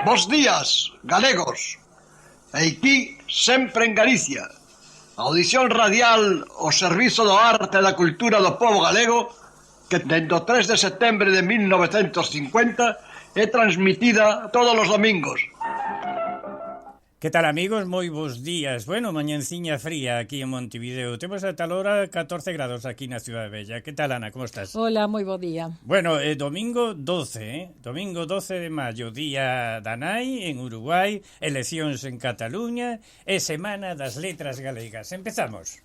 Bos días, galegos. Aquí, sempre en Galicia. Audición radial ao servizo do arte e da cultura do povo galego que dende o 3 de setembro de 1950 é transmitida todos os domingos. Que tal, amigos? Moi bons días. Bueno, mañanciña fría aquí en Montevideo. Temos a tal hora 14 grados aquí na Ciudad Bella. Que tal, Ana? Como estás? Hola, moi bo día. Bueno, domingo 12, Domingo 12 de maio, día da Nai en Uruguai, eleccións en Cataluña e Semana das Letras Galegas. Empezamos.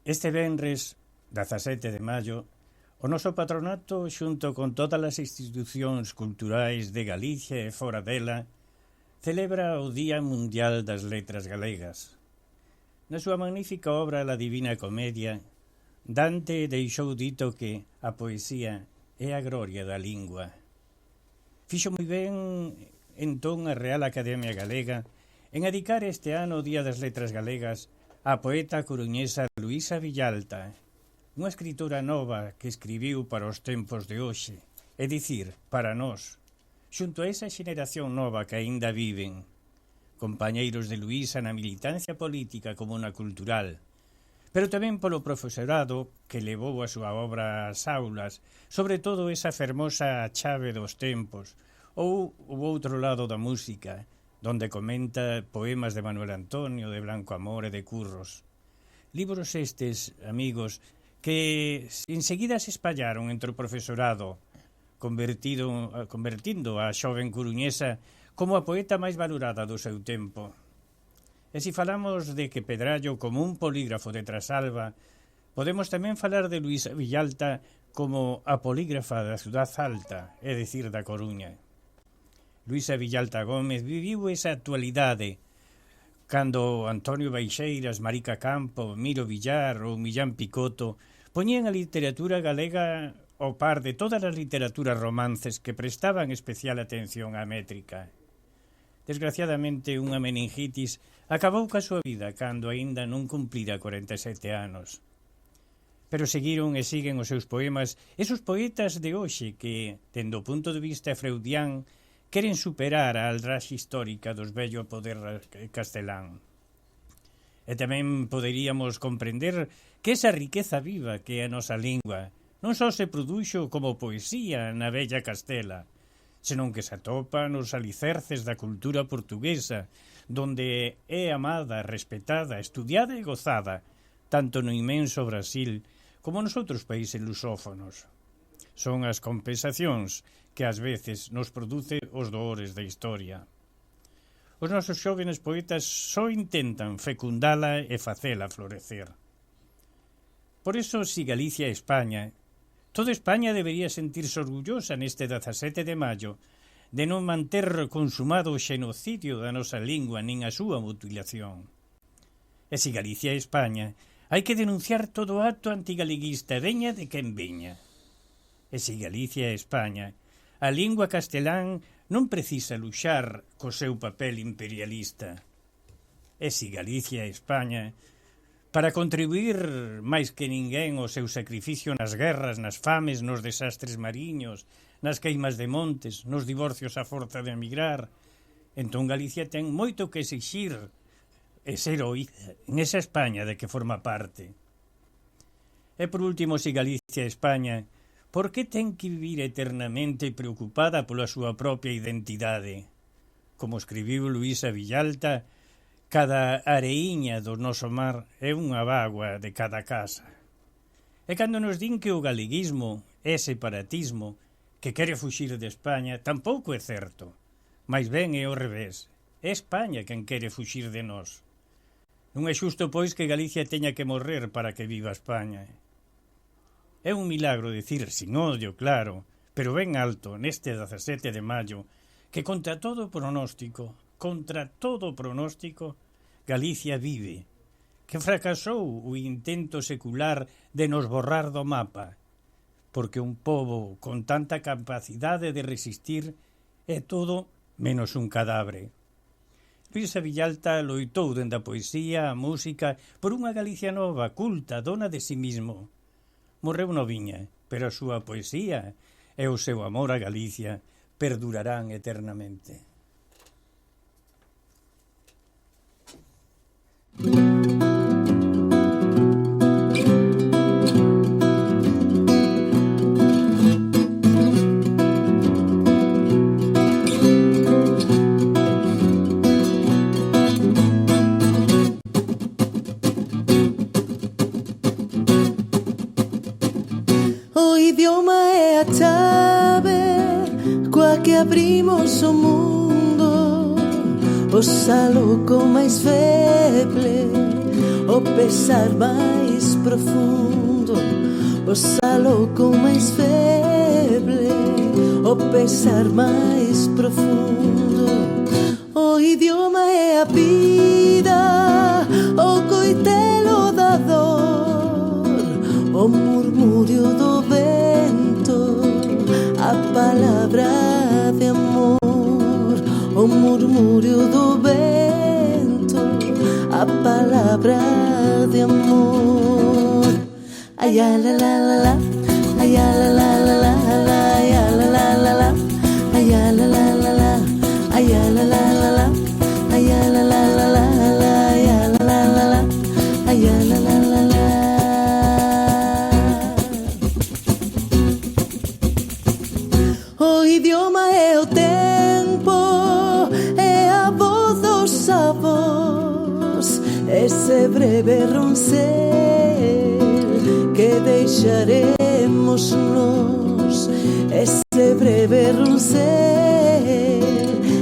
Este venres, 17 de maio, o noso patronato, xunto con todas as institucións culturais de Galicia e fora dela, celebra o Día Mundial das Letras Galegas. Na súa magnífica obra La Divina Comedia, Dante deixou dito que a poesía é a gloria da lingua. Fixo moi ben, entón, a Real Academia Galega en adicar este ano o Día das Letras Galegas a poeta coruñesa Luisa Villalta, unha escritora nova que escribiu para os tempos de hoxe, é dicir, para nós, xunto a esa xeneración nova que aínda viven, compañeiros de Luisa na militancia política como na cultural, pero tamén polo profesorado que levou a súa obra ás aulas, sobre todo esa fermosa chave dos tempos, ou o outro lado da música, donde comenta poemas de Manuel Antonio, de Blanco Amor e de Curros. Libros estes, amigos, que enseguida se espallaron entre o profesorado, convertindo a xoven coruñesa como a poeta máis valorada do seu tempo. E se falamos de que Pedrallo como un polígrafo de Trasalba, podemos tamén falar de Luisa Villalta como a polígrafa da Ciudad Alta, é dicir, da Coruña. Luisa Villalta Gómez viviu esa actualidade cando Antonio Baixeiras, Marica Campo, Miro Villar ou Millán Picoto poñían a literatura galega ao par de todas as literaturas romances que prestaban especial atención á métrica. Desgraciadamente, unha meningitis acabou ca súa vida cando aínda non cumplira 47 anos. Pero seguiron e siguen os seus poemas esos poetas de hoxe que, dende o punto de vista freudián, queren superar a aldraxe histórica dos vello poder castelán. E tamén poderíamos comprender que esa riqueza viva que é a nosa lingua non só se produxo como poesía na bella Castela, senón que se atopa nos alicerces da cultura portuguesa, donde é amada, respetada, estudiada e gozada, tanto no inmenso Brasil como nos outros países lusófonos. Son as compensacións que ás veces nos produce os doores da historia. Os nosos xóvenes poetas só intentan fecundala e facela florecer. Por iso, si Galicia e España, toda España debería sentirse orgullosa neste 17 de maio de non manter consumado o xenocidio da nosa lingua nin a súa mutilación. E se Galicia é España, hai que denunciar todo acto antigaleguista, veña de quen veña. E se Galicia é España, a lingua castelán non precisa luxar co seu papel imperialista. E se Galicia é España, para contribuir máis que ninguén o seu sacrificio nas guerras, nas fames, nos desastres mariños, nas queimas de montes, nos divorcios a forza de emigrar, entón Galicia ten moito que exixir e ser oída nesa España de que forma parte. E por último, se Galicia é España, por que ten que vivir eternamente preocupada pola súa propia identidade? Como escribiu Luisa Villalta, cada areiña do noso mar é unha bágua de cada casa. E cando nos din que o galeguismo é separatismo, que quere fuxir de España, tampouco é certo. Mais ben é ao revés. É España quen quere fuxir de nós. Non é xusto, pois, que Galicia teña que morrer para que viva España. É un milagro dicir, sin odio, claro, pero ben alto, neste 17 de maio, que contra todo pronóstico, Galicia vive, que fracasou o intento secular de nos borrar do mapa, porque un pobo con tanta capacidade de resistir é todo menos un cadáver. Luisa Villalta loitou dende a poesía, a música, por unha Galicia nova, culta, dona de si mismo. Morreu noviña, pero a súa poesía e o seu amor a Galicia perdurarán eternamente. Que abrimos o mundo, o saluco máis feble, o pesar máis profundo, o saluco máis feble, o pesar máis profundo. O idioma é a vida, o coitelo da dor, o murmurio do vento, a palabra de amor, o murmurio do vento, a palabra de amor. Ay, la la la la, ay, la la la la, ay, la la la la, ay, la la la la, ay, la la la la, ay, la la la la, ay, la la la la, ay, la la la la. O idioma é o tempo, é a voz dos avós, ese breve roncel que deixaremos nós, ese breve roncel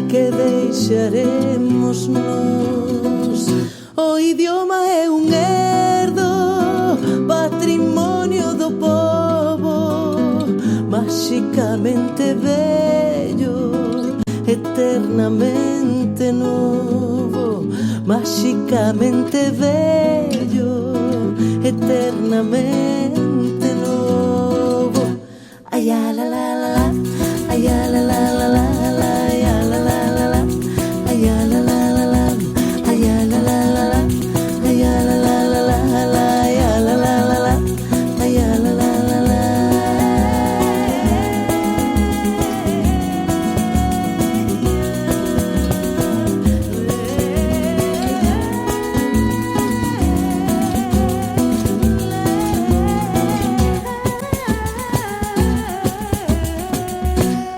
que deixaremos nós. O idioma é un herdo, patrimonio do povo, mágicamente bello, eternamente novo, mágicamente bello, eternamente novo. Ay, la la la la, ay, la la la la, ay, la la la la, ay, la la la la, ay, la la la la, ay, la la la la, ay, la la la la, ay, la la la la.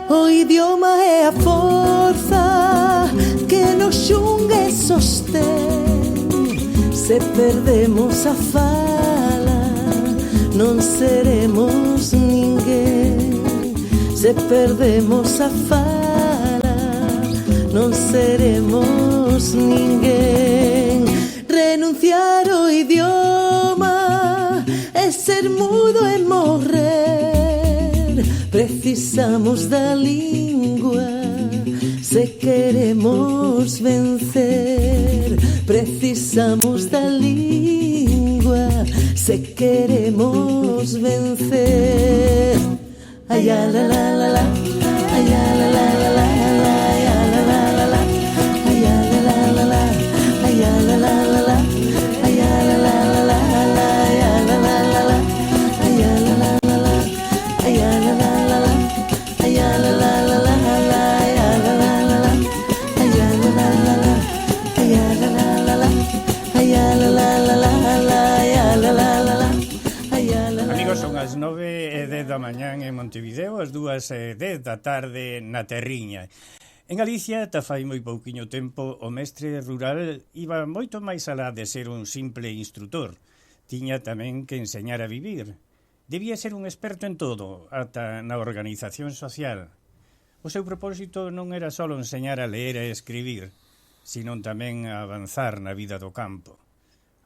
O idioma é a forza que nos xunga e sostén. Se perdemos a fala, non seremos ninguén. Se perdemos a fala, non seremos ninguén. Renunciar ao idioma é ser mudo e morrer. Precisamos da língua se queremos vencer. Precisamos da lingua se queremos vencer. Ay, la la la la, ay, la la la la, ay, la la la la, ay, la la la la, ay, la la la la, ay, la la la la, ay, la la la la, ay, la la la la, ay, la la la la, ay, la la la la, ay, la la la la, ay, la la la la, ay, la la la la, ay, la la la la, ay, la la la la. Amigos, son as 9:10 da mañán en Montevideo, as 2:10 da tarde na Terriña. En Galicia, ta fai moi pouquiño tempo, o mestre rural iba moito máis alá de ser un simple instrutor. Tiña tamén que enseñar a vivir. Debía ser un experto en todo, ata na organización social. O seu propósito non era só enseñar a ler e escribir, sino tamén a avanzar na vida do campo.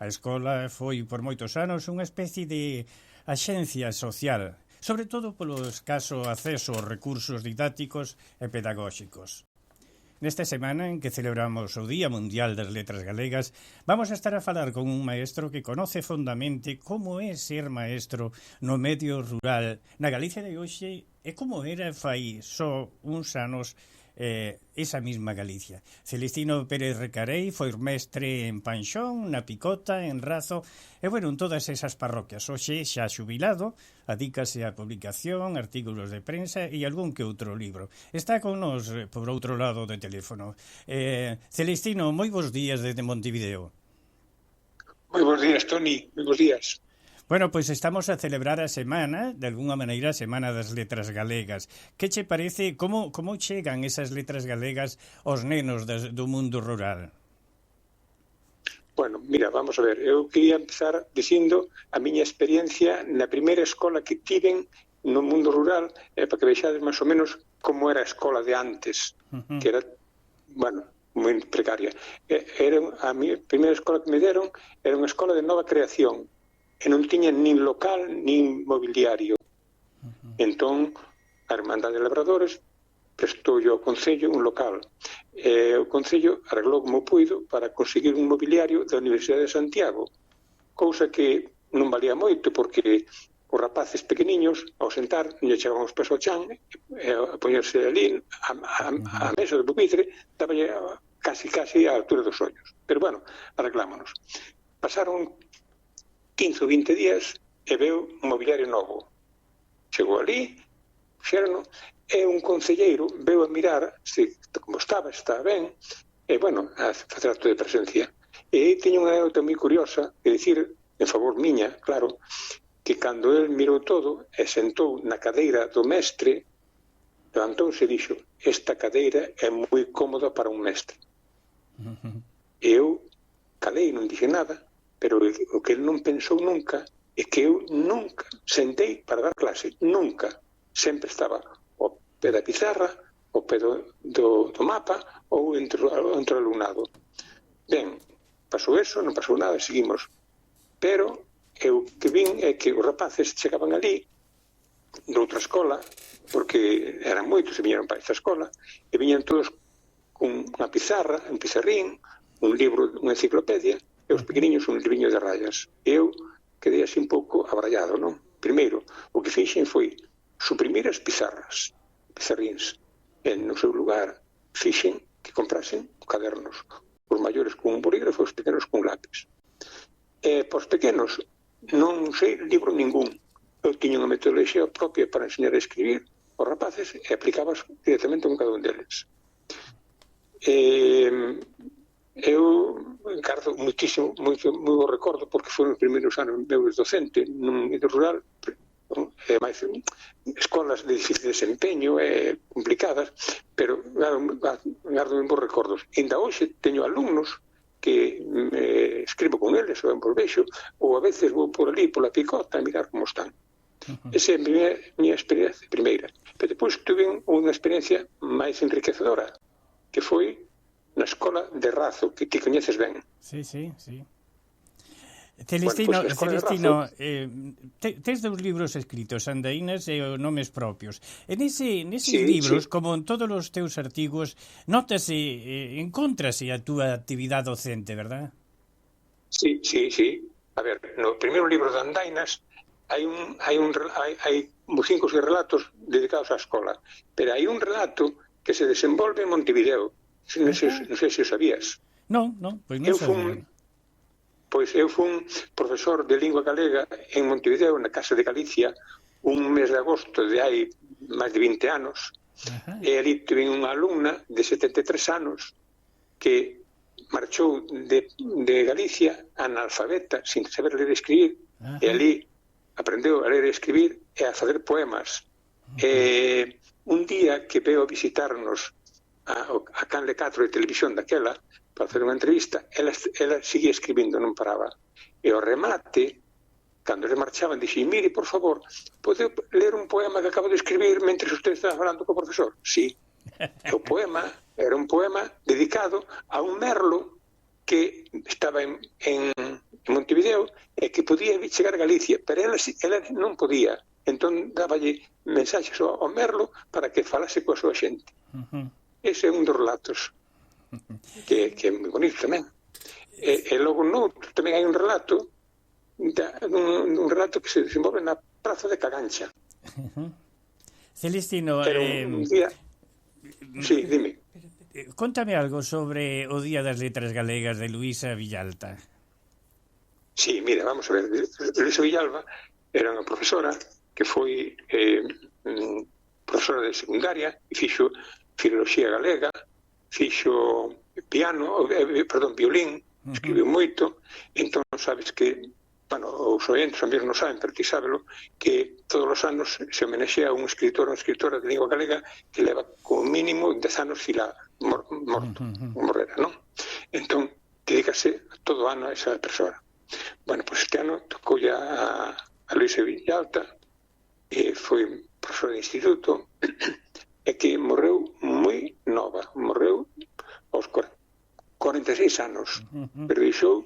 A escola foi por moitos anos unha especie de axencia social, sobre todo polo escaso acceso aos recursos didácticos e pedagóxicos. Nesta semana en que celebramos o Día Mundial das Letras Galegas, vamos a estar a falar con un maestro que conoce fondamente como é ser maestro no medio rural na Galicia de hoxe e como era fai só uns anos esa mesma Galicia. Celestino Pérez Recarei foi mestre en Panxón, na Picota, en Razo e, bueno, en todas esas parroquias. Hoxe xa xubilado, adícase á publicación, artículos de prensa e algún que outro libro. Está con nos por outro lado do teléfono. Celestino, moi bons días desde Montevideo. Moi bons días, Toni, moi bons días. Bueno, pois estamos a celebrar a semana, de alguna maneira, a Semana das Letras Galegas. Que che parece, como chegan esas letras galegas aos nenos do mundo rural? Bueno, mira, vamos a ver, eu quería empezar dicindo a miña experiencia na primeira escola que tiven no mundo rural, para que vexades máis ou menos como era a escola de antes, que era, bueno, moi precaria. A miña primeira escola que me deron era unha escola de nova creación, e non tiña nin local nin mobiliario. Entón, a Hermandade de Labradores prestou ao Concello un local. O Concello arreglou como puido para conseguir un mobiliario da Universidade de Santiago, cousa que non valía moito, porque os rapaces pequeniños, ao sentar, non chegaban os pés ao chan, a poñerse ali, a mesa do pupitre, estaba casi a altura dos ollos. Pero, bueno, arreglámonos. Pasaron 15 ou 20 días e veu un mobiliario novo. Chegou ali, xerono, e un concelleiro veu a mirar se como está ben, e, bueno, a facer acto de presencia. E teña unha anécdota moi curiosa, que dicir, en favor miña, claro, que cando el mirou todo e sentou na cadeira do mestre, levantouse e dixo: esta cadeira é moi cómoda para un mestre. Eu calei, non dixen nada, pero o que ele non pensou nunca é que eu nunca sentei para dar clase, nunca. Sempre estaba ao pé da pizarra, ao pé do mapa ou entre o alumnado. Ben, pasou eso, non pasou nada, seguimos. Pero eu que vin é que os rapaces chegaban ali de outra escola, porque eran moitos e viñeron para esta escola, e viñan todos con unha pizarra, un pizarrín, un libro, unha enciclopedia, e os pequeniños un libriño de rayas. Eu quedei así un pouco abrallado, non? Primeiro, o que fixen foi suprimir as pizarríns, e no seu lugar fixen que comprasen cadernos, os maiores con un bolígrafo, os pequenos con lápis. E pos pequenos non sei libro ningún. Eu tiña unha metodoloxía propia para enseñar a escribir aos rapaces e aplicabas directamente con cada un deles. Eu encargo moitísimo, moi bo recordo, porque foron os primeiros anos meus docente nun medio rural, máis escolas de difícil desempeño e complicadas, pero encargo moi bons recordos. Ainda hoxe teño alumnos que escribo con eles, ou en vexo, ou a veces vou por ali, pola Picota, a mirar como están. Esa é a miña experiencia primeira. Pero depois tuve unha experiencia máis enriquecedora, que foi na escola de Razo, que ti coñeces ben. Sí. Celestino, Bueno, pues, Celestino tes dous libros escritos, Andaínas e os nomes propios. Neses libros, como en todos os teus artigos, notase, encontrase a túa actividade docente, verdad? Sí. A ver, no primeiro libro de Andainas hai 5 ou 6 relatos dedicados á escola, pero hai un relato que se desenvolve en Montevideo. Non sei se o sabías. Non, pois non sabía. Pois eu fui profesor de lingua galega en Montevideo, na Casa de Galicia, un mes de agosto de hai máis de 20 anos, e ali tuve unha alumna de 73 anos que marchou de Galicia analfabeta, sin saber ler e escribir, e ali aprendeu a ler e escribir e a facer poemas. Un día que veo a visitarnos a Canle 4 de televisión daquela, para hacer unha entrevista, ela seguía escribindo, non paraba. E ao remate, cando se marchaban, dixi, mire, por favor, pode ler un poema que acabo de escribir mentre usted está falando co profesor? Sí. O poema era un poema dedicado a un merlo que estaba en Montevideo e que podía chegar a Galicia, pero ela non podía. Entón, dáballe mensaxes ao merlo para que falase coa súa xente. Ese é un dos relatos. Que é moi bonito tamén. E logo noutro tamén hai un relato un relato que se desenvolve na Praza de Cagancha. Celestino, pero un día... Sí, dime. Contame algo sobre o Día das Letras Galegas de Luisa Villalta. Sí, mira, vamos a ver. Luisa Villalba era unha profesora que foi profesora de secundaria e fixo filoloxía galega, fixo violín, escribiu moito. Entón, sabes que, bueno, os oentes tamén non saben, pero ti sábelo, que todos os anos se homenexea a un escritor ou escritora de lingua galega que leva como mínimo 10 anos morto, morrera, non? Entón, dedícase todo o ano a esa persona. Bueno, pois este ano tocou a Luisa Villalta, e foi profesora de instituto, e que morreu moi nova, morreu aos 46 anos, pero deixou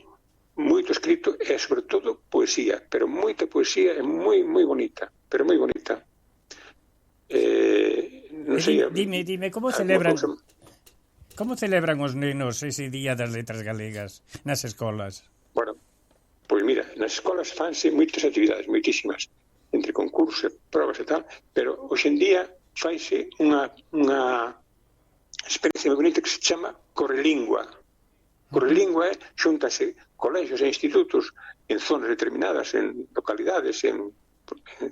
moito escrito e, sobre todo, poesía, pero moita poesía e moi bonita, pero moi bonita. Non sei... Dime, como celebran os nenos ese Día das Letras Galegas nas escolas? Bueno, pois mira, nas escolas fanse moitas actividades, moitísimas, entre concursos, probas e tal, pero hoxe en día faise unha experiencia moi bonita que se chama Correlingua. Correlingua é xúntase colexios e institutos en zonas determinadas, en localidades, en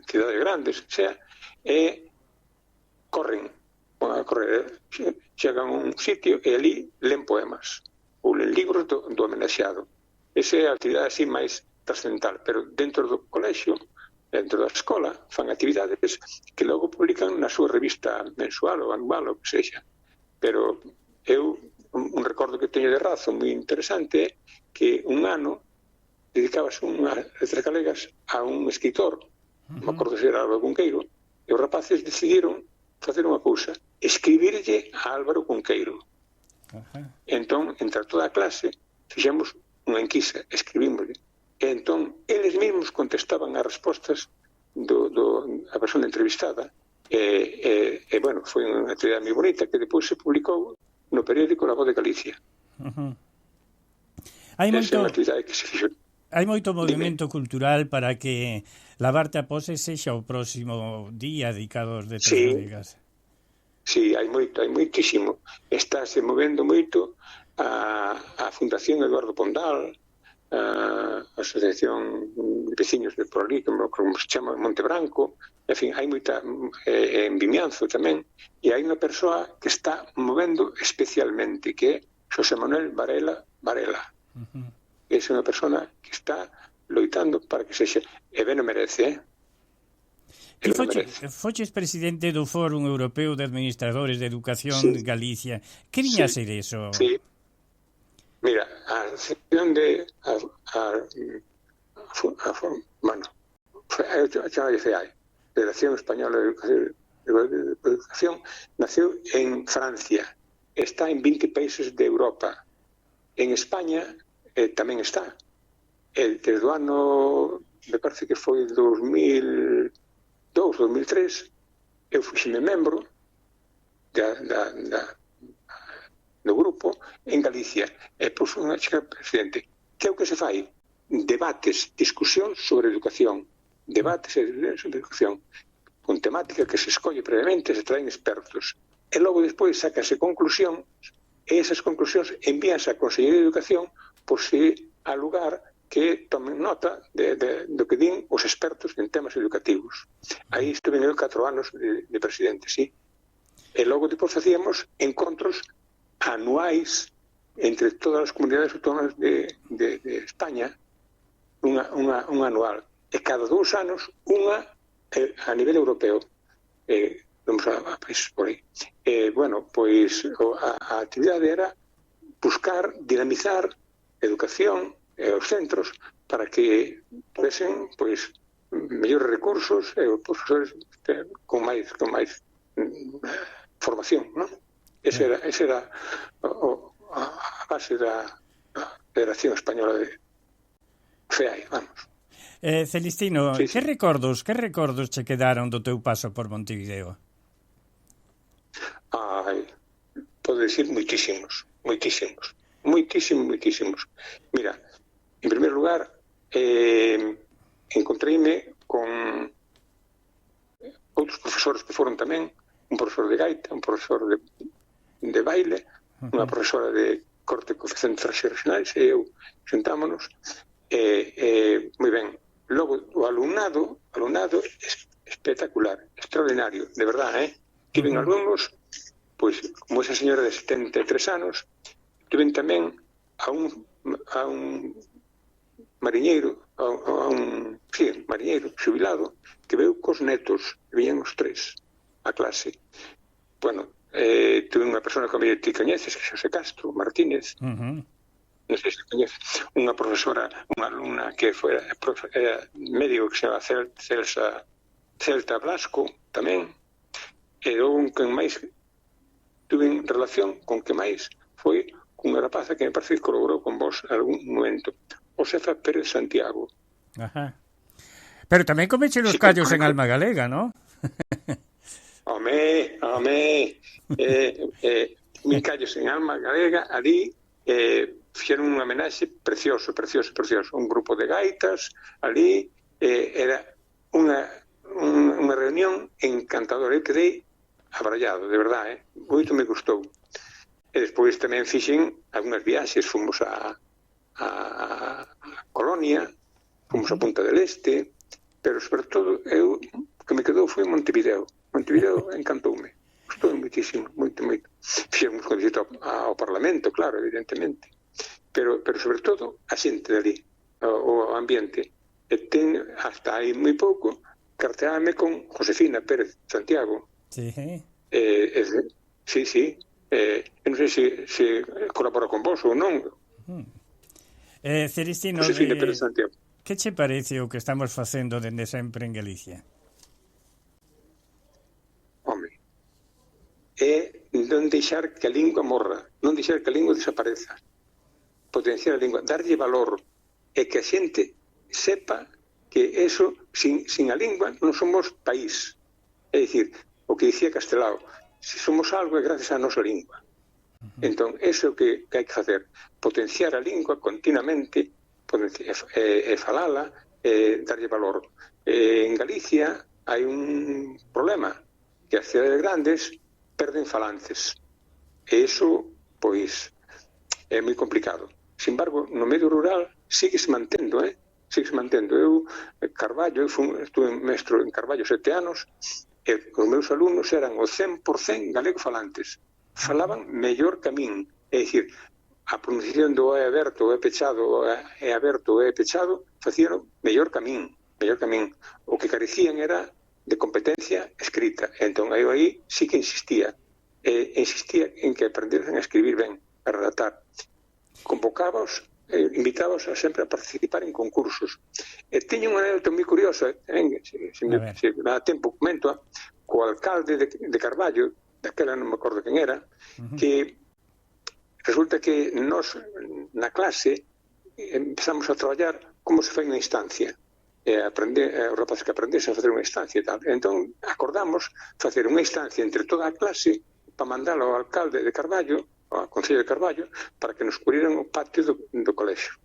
cidades grandes, e corren a correr, chegan a un sitio e ali len poemas ou len libros do homenaxeado. Esa é a actividade así máis trascendental, pero dentro do colexio, dentro da escola, fan actividades que logo publican na súa revista mensual ou anual, ou que sexa. Pero eu, un recordo que teño de razo moi interesante é que un ano dedicabas unhas letras galegas a un escritor, me acordo se era Álvaro Cunqueiro, e os rapaces decidiron facer unha cousa, escribirlle a Álvaro Cunqueiro. Entón, entre toda a clase, fixemos unha enquisa, escribímoslle. E entón, eles mesmos contestaban as respostas a persona entrevistada. E bueno, foi unha actividade moi bonita que depois se publicou no periódico La Voz de Galicia. Esa é unha actividade que se fixo. Hai moito movimento cultural para que Lavarte a Pose sexa o próximo día dedicado aos letras galegas. Sí, hai moitísimo. Está se movendo moito a Fundación Eduardo Pondal, a Asociación de Veciños de por ali, como se chama Montebranco, en fin, hai moita en Vimianzo tamén, e hai unha persoa que está movendo especialmente, que é Xosé Manuel Varela. É unha persona que está loitando para que sexa, e ben o merece, Ti foches presidente do Fórum Europeo de Administradores de Educación de Galicia. Que viña a ser eso? Sí. Mira, a sección de Federación Española de Educación, naceu en Francia, está en 20 países de Europa. En España tamén está. desde o ano, me parece que foi 2002, 2003, eu fuxime membro do grupo en Galicia, e pois unha chica presidente. Que é o que se fai? Debates, discusións sobre educación, sobre educación, con temática que se escolle previamente, se traen expertos, e logo despois sácase conclusión, e esas conclusións envíanse á Consellería de Educación por se a lugar que tomen nota do que din os expertos en temas educativos. Aí estuve eu 4 anos de presidente, sí. E logo depois facíamos encontros anuais entre todas as comunidades autónomas de España, unha anual. E cada 2 anos, unha a nivel europeo. Vamos a países por aí. Bueno, pois a actividade era buscar, dinamizar educación e os centros para que pudesen, pois, mellores recursos e os profesores con máis formación, non? Esa era a base da Federación Española de FEAI, vamos. Celestino, sí. Que recordos che quedaron do teu paso por Montevideo? Podo dicir moitísimos. Mira, en primeiro lugar, encontreime con outros profesores que foron tamén, un profesor de gaita, un profesor de baile, unha profesora de corte e coeficientes regionais, e eu sentámonos, moi ben. Logo, o alumnado espectacular, extraordinario, de verdade, tiven alumnos, pois, como esa señora de 73 anos, tiven tamén a un mariñeiro, mariñeiro xubilado, que veu cos netos, viñan os 3 a clase. Bueno, tuve unha persona que ti coñeces, que Xosé Castro Martínez, non sei se coñeces, unha profesora, unha alumna que foi médico que se chama Celta Blasco, tamén, e un que máis tuve en relación con que máis foi cunha rapaza que me parece que colaborou con vos en algún momento, Josefa Pérez Santiago. Ajá. Pero tamén comeche os callos en Alma Galega, non? Home, mi callos en Alma Galega, ali fixeron un homenaxe precioso, un grupo de gaitas ali, era unha reunión encantadora. Eu quedei abrallado, de verdade, moito me gustou. E despois tamén fixen algunhas viaxes, fomos a Colonia, fomos a Punta del Este, pero sobre todo o que me quedou foi Montevideo. Montevideo encantoume, gustoume moitísimo, moito. Fixemos unha visita ao Parlamento, claro, evidentemente, pero sobre todo a xente dali, o ambiente. E ten, hasta aí moi pouco, carteáme con Josefina Pérez Santiago. Sí. Sí. Non sei se colabora con vos ou non. Celestino, Josefina Pérez Santiago. Que che parece o que estamos facendo dende sempre en Galicia? Home, é non deixar que a lingua morra, non deixar que a lingua desapareza, potenciar a lingua, darlle valor, e que a xente sepa que eso, sin a lingua, non somos país. É dicir, o que dicía Castelao, se somos algo é gracias á nosa lingua. Entón, eso é o que hai que facer, potenciar a lingua continuamente, falala, darlle valor. En Galicia hai un problema, que as cidades grandes perden falantes. E iso, pois, é moi complicado. Sin embargo, no medio rural sigues mantendo, sigues mantendo. Eu, Carballo, estuve mestro en Carballo 7 anos, e os meus alumnos eran o 100% galego falantes. Falaban mellor que a min. É dicir, a pronunciación do é aberto, o é pechado, é aberto, o é pechado, facían mellor que a min. O que carecían era de competencia escrita. Entón, aí sí que insistía en que aprendesen a escribir ben, a redactar. Convocábaos, invitábaos sempre a participar en concursos. E teño unha anécdota moi curiosa, se me dá tempo, comento, co alcalde de Carballo, daquela non me acordo quen era, que resulta que nós na clase empezamos a traballar como se fai unha instancia. Os rapaces que aprendesen a facer unha instancia e tal. Entón, acordamos facer unha instancia entre toda a clase para mandalo ao alcalde de Carballo, ao Concello de Carballo, para que nos cubriran o patio do colexio.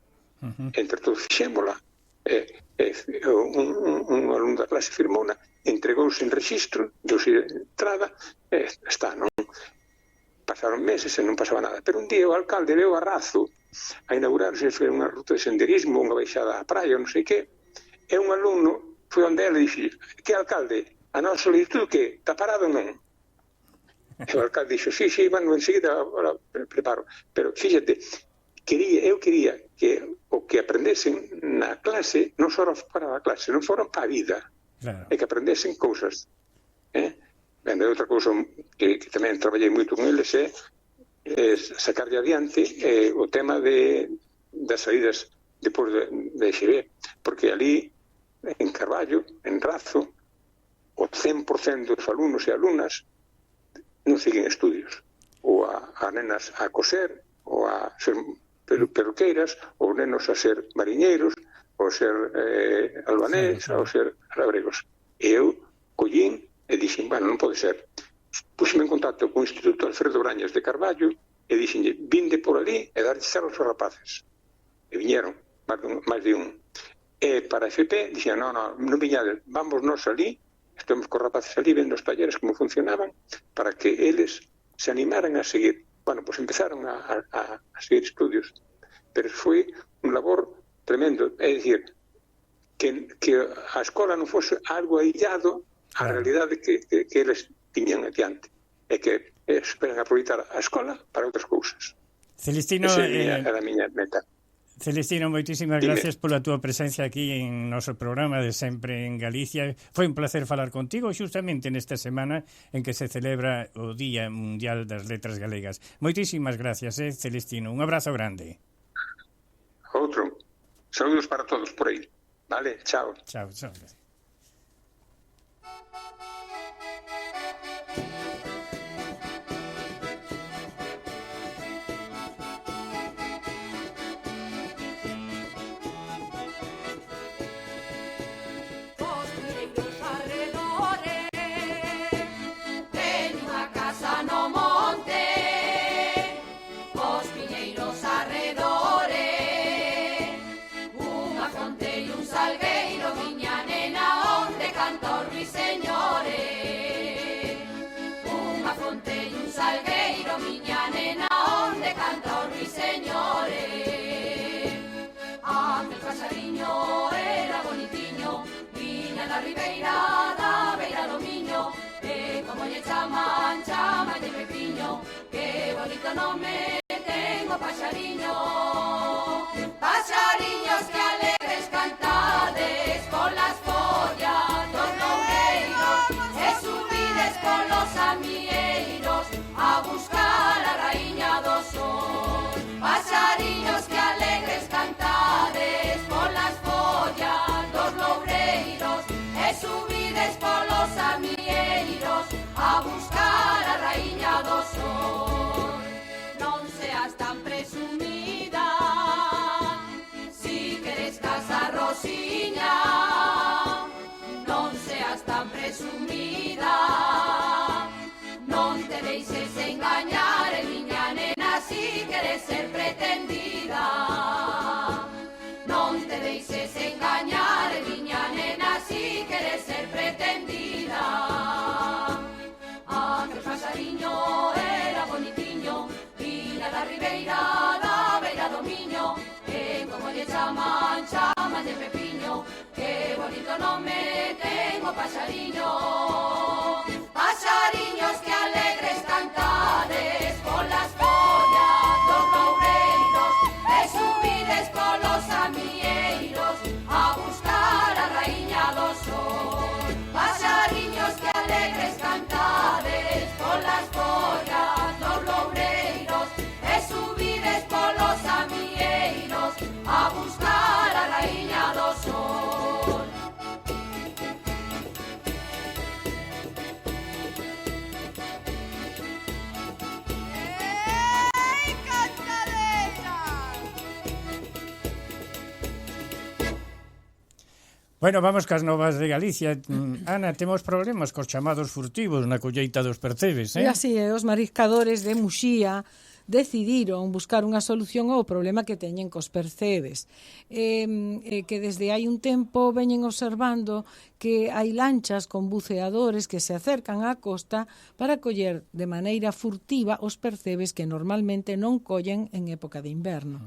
Entre todos fixémola, un alumno da clase firmouna, entregouse en registro, deuse entrada, está, non? Pasaron meses e non pasaba nada. Pero un día o alcalde leu a Razo a inaugurarse unha ruta de senderismo, unha baixada á praia, non sei que, e un alumno foi onde ele e dixo: que alcalde, a nosa solicitud que está parado ou non? E o alcalde dixo: sí, bueno, enseguida ahora preparo. Pero fíxate, eu quería que o que aprendesen na clase non só para a clase, non foran para a vida, claro. E que aprendesen cousas. Ben, outra cousa que tamén traballei moito con eles é sacarlle adiante o tema das saídas depois de EXB, porque ali en Carballo, en Razo, o 100% dos alumnos e alumnas non siguen estudios, ou a nenas a coser, ou a ser peluqueiras, ou nenos a ser mariñeiros, ou ser albanés, ou ser labregos. E eu collín e dixen, bueno, non pode ser. Puxeme en contacto co Instituto Alfredo Brañas de Carballo e dixenlle, vinde por ali e darlle charlas aos rapaces. E viñeron, máis de un. E para a FP dixen, non viñades, vamos nós ali, estamos cos rapaces ali vendo os talleres como funcionaban, para que eles se animaran a seguir. Bueno, pois empezaron a seguir estudios, pero foi un labor tremendo, é dicir, que a escola non fose algo aillado á realidade que eles tiñan adiante, e que esperan aproveitar a escola para outras cousas. Celestino, esa era a miña meta. Celestino, moitísimas gracias pola túa presencia aquí en noso programa de Sempre en Galicia. Foi un placer falar contigo justamente nesta semana en que se celebra o Día Mundial das Letras Galegas. Moitísimas gracias, Celestino. Un abrazo grande. Outro. Saúdos para todos por aí. Vale, chao. Chao. Ribeira da beira do Miño, como lle chaman de Pepiño, que bonito nome ten o paxariño. Paxariños que alegres cantades polas follas dos loureiros e subides polos amieiros a buscar a raíña do sol. Paxariños que alegres cantades polas follas dos loureiros e subides polos amieiros a buscar a raíña do sol. Non seas tan presumida, si queres casar Rosiña. Non seas tan presumida, non te deixes engañar, miña nena, si queres ser pretendida. Non te deixes engañar, miña nena, si queres ser pretendida. Aquel paxariño era bonitiño, viña da ribeira da beira do Miño, e como lle chaman de Pepiño, que bonito nome ten o paxariño. Paxariños que alegres cantades polas follas dos loureiros e subides polos amieiros a buscar a raíña do sol. Paxariños que alegres cantades polas follas dos loureiros e subides polos amieiros a buscar a raíña do sol. Bueno, vamos cas novas de Galicia. Ana, temos problemas cos chamados furtivos na colleita dos percebes, E así, os mariscadores de Muxía decidiron buscar unha solución ao problema que teñen cos percebes. Que desde hai un tempo veñen observando que hai lanchas con buceadores que se acercan á costa para coller de maneira furtiva os percebes que normalmente non collen en época de inverno.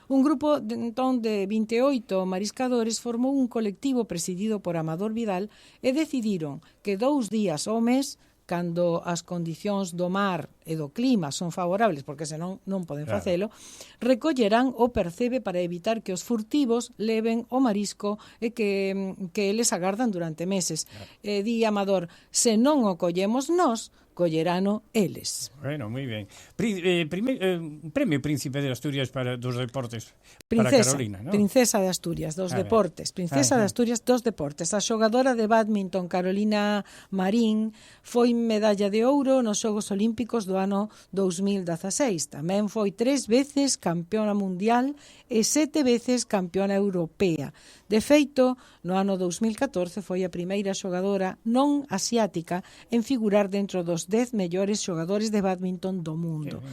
Un grupo entón de 28 mariscadores formou un colectivo presidido por Amador Vidal e decidiron que 2 días ao mes, cando as condicións do mar e do clima son favorables, porque senón non poden facelo, recollerán o percebe para evitar que os furtivos leven o marisco e que eles agardan durante meses. Di Amador, se non o collemos nós, collerano eles. Bueno, moi ben. Premio Príncipe de Asturias para dos deportes para Carolina, ¿no? Princesa de Asturias dos deportes. Princesa de Asturias dos deportes. A xogadora de bádminton Carolina Marín foi medalla de ouro nos Xogos Olímpicos do ano 2016. Tamén foi 3 veces campeona mundial e 7 veces campeona europea. De feito, no ano 2014 foi a primeira xogadora non asiática en figurar dentro dos 10 mellores xogadores de bádminton do mundo.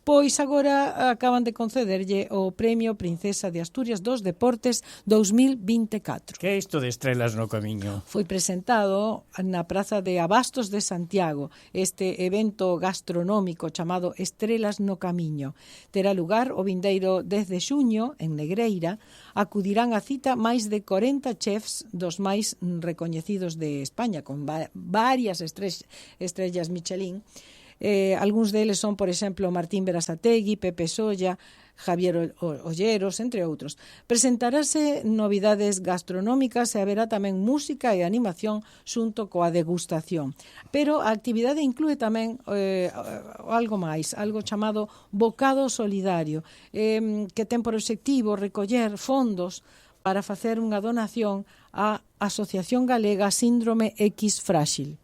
Pois agora acaban de concederlle o Premio Princesa de Asturias dos Deportes 2024. Que é isto de Estrelas no Camiño? Foi presentado na Praza de Abastos de Santiago este evento gastronómico chamado Estrelas no Camiño. Terá lugar o vindeiro 10 de xuño en Negreira. Acudirán á cita máis de 40 chefs dos máis recoñecidos de España, con varias estrellas Michelin. Algúns deles son, por exemplo, Martín Berasategui, Pepe Solla, Javier Olleros, entre outros. Presentarase novidades gastronómicas e haberá tamén música e animación xunto coa degustación. Pero a actividade inclúe tamén algo máis, algo chamado Bocado Solidario, que ten por obxectivo recoller fondos para facer unha donación á Asociación Galega Síndrome X Frágil.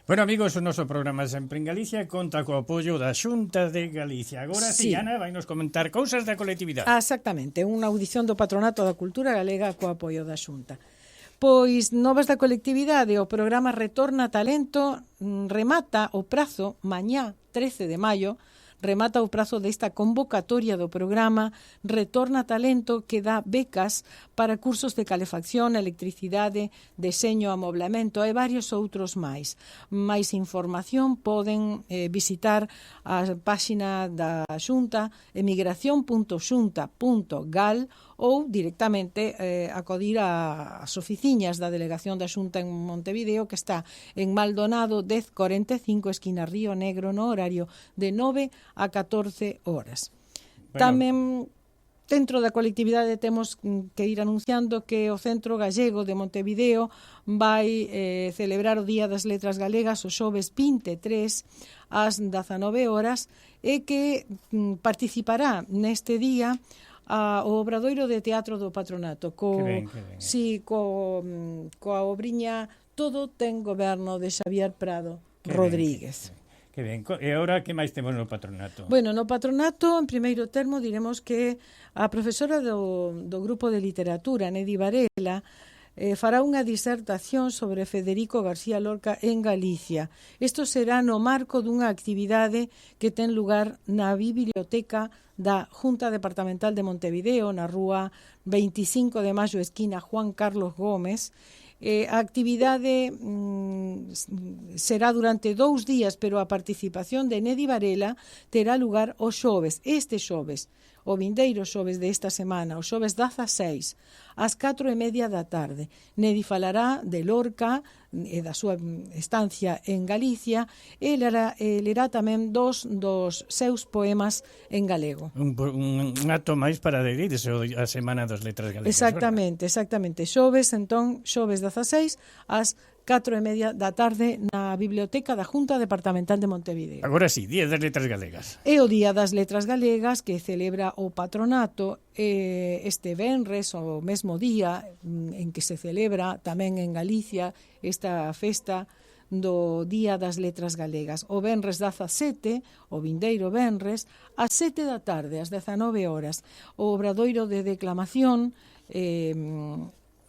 Bueno, amigos, o noso programa Sempre en Galicia conta co apoio da Xunta de Galicia. Agora, sí, Ana, vai nos comentar cousas da colectividade. Exactamente, unha audición do Patronato da Cultura Galega co apoio da Xunta. Pois, novas da colectividade, o programa Retorna Talento remata o prazo mañá, 13 de maio, remata o prazo desta convocatoria do programa Retorna Talento, que dá becas para cursos de calefacción, electricidade, deseño, amoblamento e varios outros máis. Mais información poden visitar a páxina da Xunta, emigración.xunta.gal, ou directamente acudir ás oficiñas da Delegación da Xunta en Montevideo, que está en Maldonado 1045, esquina Río Negro, no horario de 9 a 14 horas. Bueno. Tamén dentro da colectividade temos que ir anunciando que o Centro Gallego de Montevideo vai celebrar o Día das Letras Galegas o xoves 23 ás 19 horas e que participará neste día o Obradoiro de Teatro do Patronato coa obriña Todo ten goberno de Xavier Prado Rodríguez. Que ben. E agora, que máis temos no patronato? Bueno, no patronato, en primeiro termo, diremos que a profesora do grupo de literatura, Nedi Varela, fará unha disertación sobre Federico García Lorca en Galicia. Isto será no marco dunha actividade que ten lugar na biblioteca da Junta Departamental de Montevideo, na rúa 25 de Maio, esquina Juan Carlos Gómez. A actividade será durante 2 días, pero a participación de Nedi Varela terá lugar o xoves, este xoves, o vindeiro xoves desta semana, o xoves 16, ás 4:30 da tarde. Nedi falará de Lorca e da súa estancia en Galicia e lerá tamén dos seus poemas en galego. Un acto máis para adherirse a Semana das Letras Galegas. Exactamente. Xoves 16 ás 4:30 da tarde na Biblioteca da Junta Departamental de Montevideo. Agora sí, Día das Letras Galegas. É o Día das Letras Galegas que celebra o patronato este venres, o mesmo día en que se celebra tamén en Galicia esta festa do Día das Letras Galegas. O venres 17, o vindeiro venres, ás 7 da tarde, ás 19 horas. O obradoiro de declamación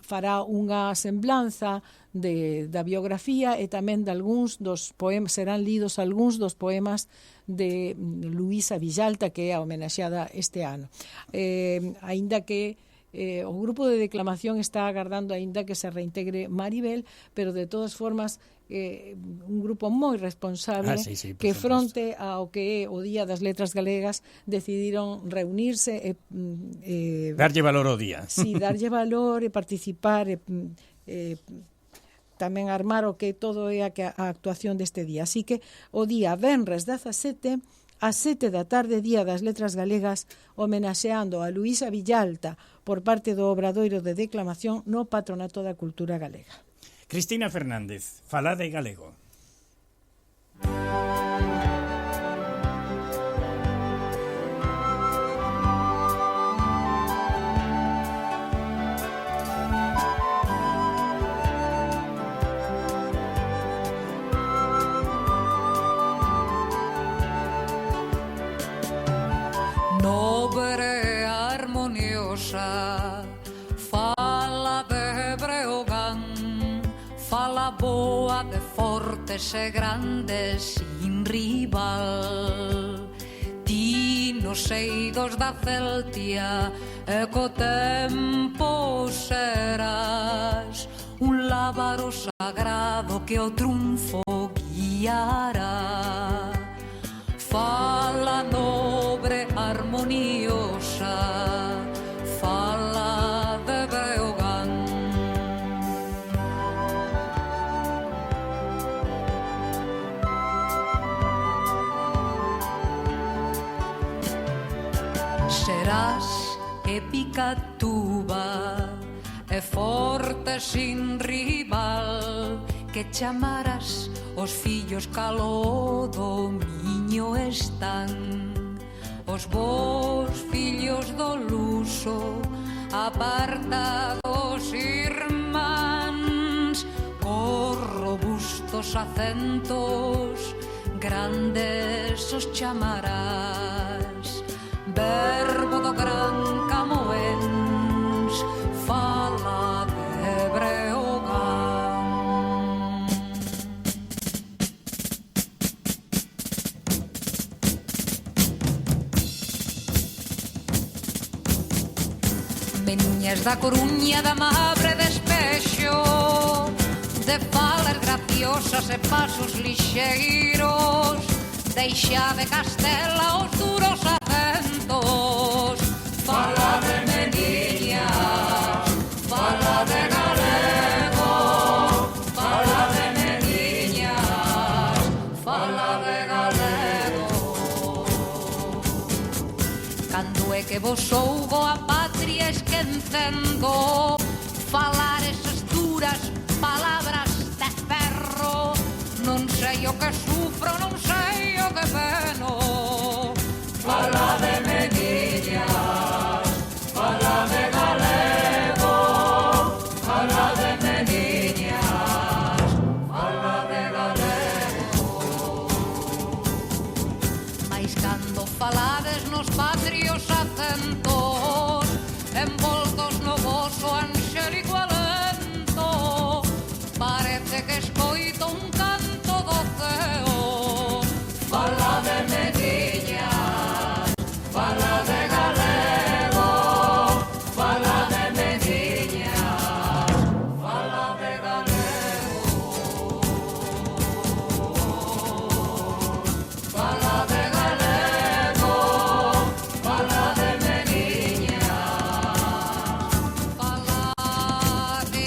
fará unha semblanza da biografía e tamén de algúns dos poemas, serán lidos algúns dos poemas de Luísa Villalta, que é a homenaxeada este ano. Aínda que o grupo de declamación está agardando aínda que se reintegre Maribel, pero de todas formas un grupo moi responsable que fronte ao que é o Día das Letras Galegas decidiron reunirse e darlle valor ao día. Sí, darlle valor e participar tamén armar o que todo é a actuación deste día. Así que o día venres 17 ás 7 da tarde, Día das Letras Galegas, homenaxeando a Luísa Villalta por parte do Obradoiro de Declamación no Patronato da Cultura Galega. Cristina Fernández, falade galego. Nobre armoniosa, fala de Breogán, fala boa de fortes e grandes sin rival. Ti nos eidos da Celtia e co tempo serás un lábaro sagrado que o triunfo guiará. Fala nobre armoniosa, fala de Breogán. Serás épica tuba e forte sin rival, que chamarás os fillos calo domiño están. Os vos fillos do luso, apartados irmáns, cos robustos acentos, grandes os chamarás. Verbo do gran Camoens, fala de Breogán. Meniñas da Coruña, da Mabre despexo, de falas graciosas e pasos lixeiros, deixa de Castela os duros acentos. Fala de meniñas, fala de galego, fala de meniñas, fala de galego. Cando é que vos soubo a patria esquentendo, falar esas duras palabras de ferro, non sei o que sufro, non sei o que peno. Fala de meniñas, fala de galego, fala de meniñas, fala de galego. Mais cando falades nos patrios acentos, envoltos no voso anxélico alento, parece que escoito un canto do ceo. Fala de meniñas, fala de galego, fala de meniñas, fala de galego, fala de galego, fala de meniñas, fala de...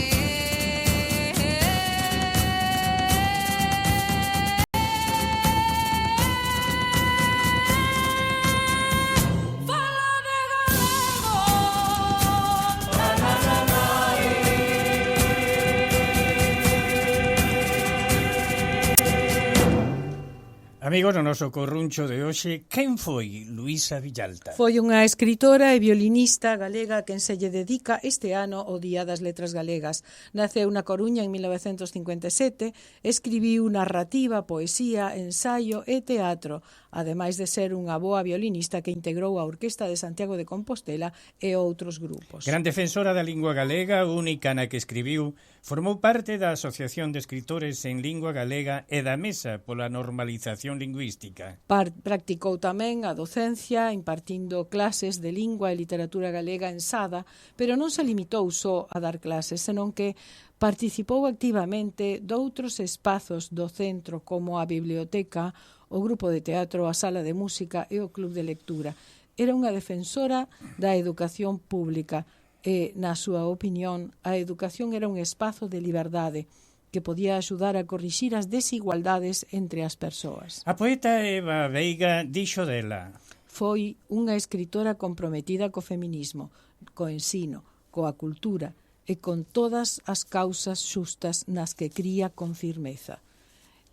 Amigos, no noso corruncho de hoxe, quen foi Luísa Villalta? Foi unha escritora e violinista galega quen se lle dedica este ano o Día das Letras Galegas. Naceu na Coruña en 1957, escribiu narrativa, poesía, ensaio e teatro. ademais de ser unha boa violinista que integrou a Orquesta de Santiago de Compostela e outros grupos. Gran defensora da lingua galega, única na que escribiu, formou parte da Asociación de Escritores en Lingua Galega e da Mesa pola Normalización Lingüística. Practicou tamén a docencia, impartindo clases de lingua e literatura galega en Sada, pero non se limitou só a dar clases, senón que participou activamente doutros espazos do centro como a biblioteca, o grupo de teatro, a sala de música e o club de lectura. Era unha defensora da educación pública e, na súa opinión, a educación era un espazo de liberdade que podía axudar a corrixir as desigualdades entre as persoas. A poeta Eva Veiga dixo dela: Foi unha escritora comprometida co feminismo, co ensino, coa cultura e con todas as causas xustas nas que cría con firmeza.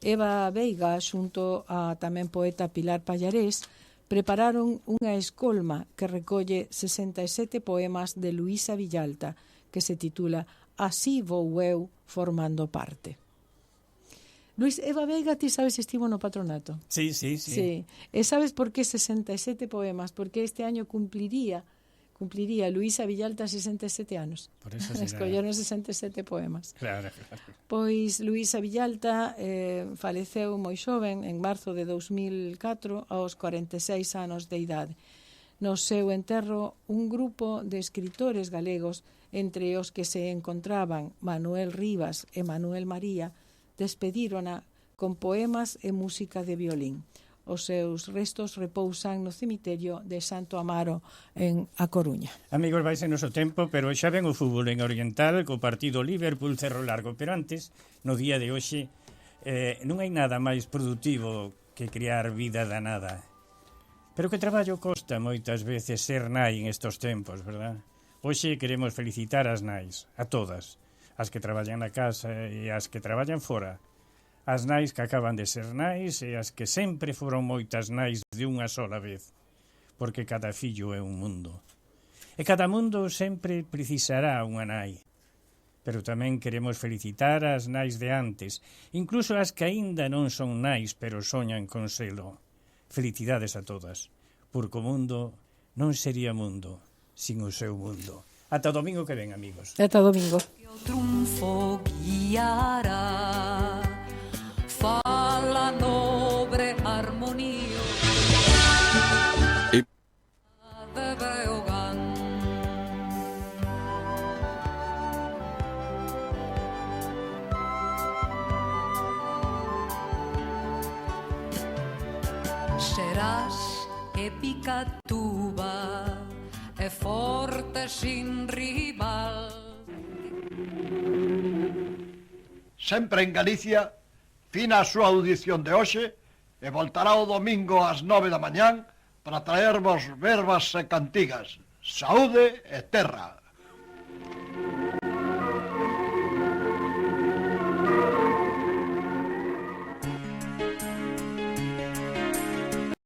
Eva Veiga, xunto a tamén poeta Pilar Pallarés, prepararon unha escolma que recolle 67 poemas de Luísa Villalta, que se titula Así vou eu formando parte. Luís, Eva Veiga, ti sabes, estivo no patronato? Sí. Sí. E sabes por que 67 poemas? Porque este año cumpliría Luísa Villalta 67 anos. Por eso será... Escolleron 67 poemas. Claro. Pois Luísa Villalta faleceu moi xoven, en marzo de 2004, aos 46 anos de idade. No seu enterro, un grupo de escritores galegos, entre os que se encontraban Manuel Rivas e Manuel María, despedírona con poemas e música de violín. Os seus restos repousan no cemiterio de Santo Amaro en A Coruña. Amigos, vaise noso tempo, pero xa ven o fútbol en Oriental co partido Liverpool-Cerro Largo. Pero antes, no día de hoxe, non hai nada máis produtivo que crear vida da nada. Pero que traballo costa moitas veces ser nai en estos tempos, verdad? Hoxe queremos felicitar as nais, a todas, as que traballan na casa e as que traballan fora. As nais que acaban de ser nais e as que sempre foron moitas nais de unha sola vez, porque cada fillo é un mundo. E cada mundo sempre precisará unha nai. Pero tamén queremos felicitar as nais de antes, incluso as que aínda non son nais, pero soñan con selo. Felicidades a todas, porque o mundo non sería mundo sin o seu mundo. Ata o domingo que ven, amigos. Ata o domingo. O triunfo guiará, fala nobre armonía de Breogán. Serás épica tuba e forte sin rival. Sempre en Galicia, fina a súa audición de hoxe e voltará o domingo ás 9 da mañán para traervos verbas e cantigas. Saúde e terra.